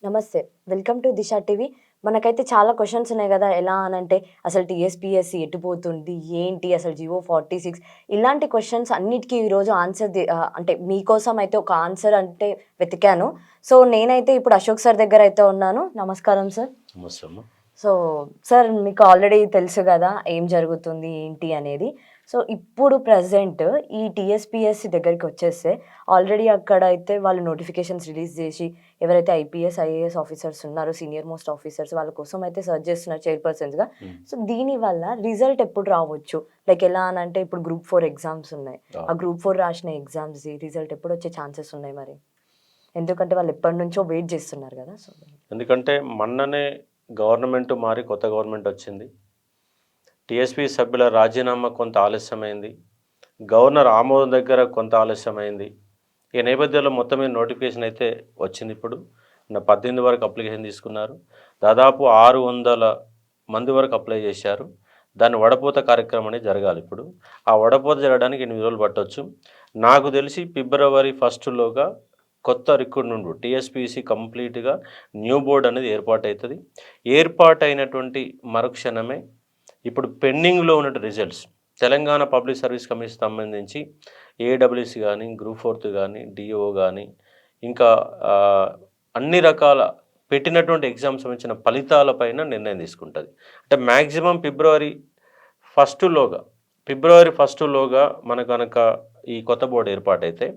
నమస్తే. Welcome to Disha TV. మనకైతే చాలా క్వెషన్స్ ఉన్నాయి గదా! ఎలా అనంటే అసలు టీఎస్‌పీఎస్సీ ఎటుపోతుంది? ఏంటి అసలు జియో 46 ఇలాంటి క్వెషన్స్ అన్నిటికి ఈరోజు అంటే మీకోసం అయితే ఒక ఆన్సర్ అంటే వెతికాను. సో, నేనైతే ఇప్పుడు అశోక్ సార్ దగ్గర అయితే ఉన్నాను. నమస్కారం సార్. నమస్తే అమ్మ. సో, సార్ మీకు ఆల్రెడీ తెలుసు గదా! ఏం జరుగుతుంది? ఏంటి అనేది. సో, ఇప్పుడు ప్రెజెంట్ ఈ టీఎస్‌పీఎస్సీ దగ్గరికొచ్చేస్తే ఆల్రెడీ అక్కడైతే వాళ్ళు నోటిఫికేషన్స్ రిలీజ్ జేసి ఎవరైతే ఐపీఎస్, ఐఏఎస్ ఆఫీసర్స్ ఉన్నారో సీనియర్ మోస్ట్ ఆఫీసర్స్ వాళ్ళ కోసం అయితే సెర్చ్ చేస్తున్నారు చైర్‌పర్సన్స్‌గా. సో, దీనివల్ల రిజల్ట్ ఎప్పుడు రావచ్చు? లైక్ ఎలా అనంటే ఇప్పుడు గ్రూప్ 4 ఎగ్జామ్స్ ఉన్నాయి. ఆ గ్రూప్ 4 రాసిన ఎగ్జామ్స్‌ది రిజల్ట్ ఎప్పుడొచ్చే ఛాన్సెస్ ఉన్నాయి మరి? ఎందుకంటే వాళ్ళు ఎప్పటినుంచో వెయిట్ జేస్తున్నారు గదా! సో ఎందుకంటే మొన్ననే గవర్నమెంట్ మారి కొత్త గవర్నమెంట్ వచ్చింది. టీఎస్పీ సభ్యుల రాజీనామా కొంత ఆలస్యమైంది. గవర్నర్ ఆమోదం దగ్గర కొంత ఆలస్యమైంది. ఈ నేపథ్యంలో మొత్తం మీద నోటిఫికేషన్ అయితే వచ్చింది. ఇప్పుడు 18 వరకు అప్లికేషన్ తీసుకున్నారు. దాదాపు 600 మంది వరకు అప్లై చేశారు. దాని వడపోత కార్యక్రమం అనేది జరగాలి. ఇప్పుడు ఆ వడపోత జరగడానికి 8 రోజులు పట్టవచ్చు. నాకు తెలిసి ఫిబ్రవరి 1లోగా కొత్త రిక్రూట్మెంట్ టీఎస్పీసీ కంప్లీట్గా న్యూ బోర్డ్ అనేది ఏర్పాటవుతుంది. ఏర్పాటైనటువంటి మరుక్షణమే ఇప్పుడు పెండింగ్లో ఉన్న results Telangana public service commission సంబంధించి ఏడబ్ల్యూసీ కానీ, గ్రూప్ 4 కానీ, డిఓ కానీ, ఇంకా అన్ని రకాల పెట్టినటువంటి ఎగ్జామ్స్ సంబంధించిన ఫలితాలపైన నిర్ణయం తీసుకుంటుంది. అంటే మ్యాక్సిమం ఫిబ్రవరి 1లోగా మన కనుక ఈ కొత్త బోర్డు ఏర్పాటైతే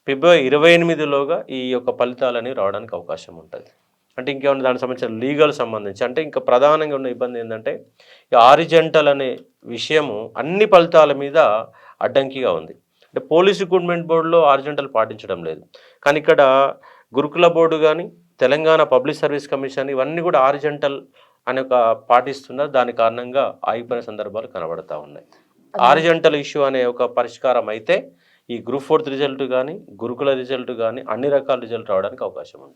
ఫిబ్రవరి 28లోగా ఈ యొక్క ఫలితాలని రావడానికి అవకాశం ఉంటుంది. అంటే ఇంకేమన్నా దానికి సంబంధించిన లీగల్ సంబంధించి అంటే ఇంకా ప్రధానంగా ఉన్న ఇబ్బంది ఏంటంటే ఈ ఆరిజెంటల్ అనే విషయము అన్ని ఫలితాల మీద అడ్డంకిగా ఉంది. అంటే పోలీస్ రిక్రూట్మెంట్ బోర్డులో ఆరిజెంటల్ పాటించడం లేదు. కానీ ఇక్కడ గురుకుల బోర్డు కానీ, తెలంగాణ పబ్లిక్ సర్వీస్ కమిషన్ ఇవన్నీ కూడా ఆరిజెంటల్ అనే ఒక పాటిస్తున్నారు. దాని కారణంగా ఆగిపోయిన సందర్భాలు కనబడతా ఉన్నాయి. ఆరిజెంటల్ ఇష్యూ అనే ఒక పరిష్కారం అయితే ఈ గ్రూప్ 4 రిజల్ట్ కానీ, గురుకుల రిజల్ట్ కానీ అన్ని రకాల రిజల్ట్ రావడానికి అవకాశం ఉంటుంది.